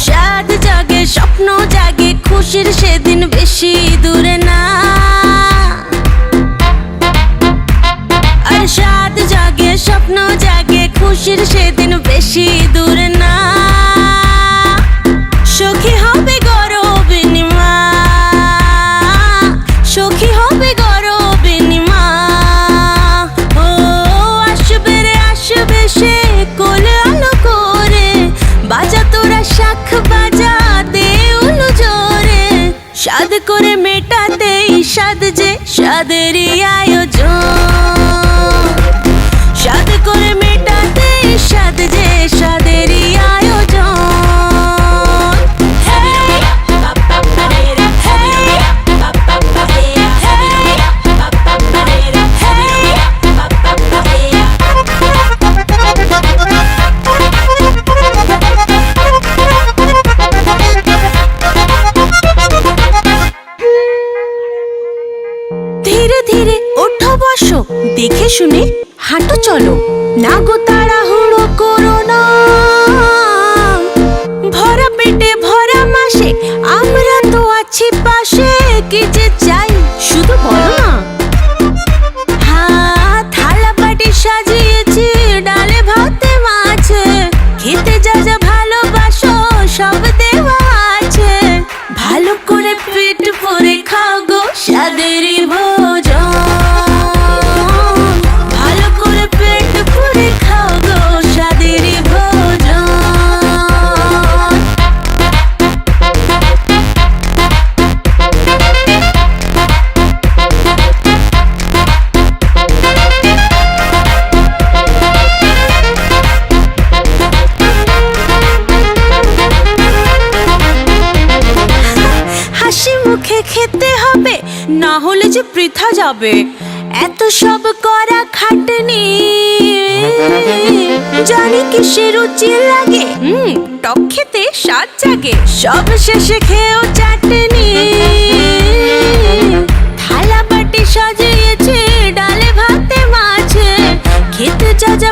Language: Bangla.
স্বাদ জাগে স্বপ্ন জাগে খুশির সেদিন বেশি দূরে না। আর স্বাদ জাগে স্বপ্ন জাগে খুশির সেদিন বেশি দূরে না। সখী হবে গরবিনী মা, সখী হবে গরবিনী মা। ও আসবে রে আসবে সে কোলে আলো করে, বাজা তোরা শাখ বাজা দে উলু জোরে। সাদ করে মেটাতে সাদ যে সাদেরই আয়োজন, সাদ করে মেটাতে সাদ যে সাদেরই আয়োজন। ধীরে ধীরে ওঠো বসো, দেখে শুনে হাঁটো চলো, না গো তাড়াহুড়ো করো না। ভরা পেটে ভরা মাসে আমরা তো আছি পাশে, কি যে চাই শুধু বলো না। হ্যাঁ থালা বাটি সাজিয়েছি ডালে ভাতে মাছে, খেতে যা যা ভালোবাসো সব দেওয়া আছে। ভালো করে পেট ভরে খাও গো স্বাদেরই ভোজন, ভালো করে পেট ভরে খাও গো স্বাদেরই ভোজন। হাসি মুখে খেতে হবে, না হলে যে বৃথা যাবে এত সব করা খাটনি। জানি কিসের রুচি লাগে, টক খেতে স্বাদ জাগে, সব শেষে খেয়েও চাটনি। থালা বাটি সাজিয়েছে ডালে ভাতে মাছে, খেতে যা যা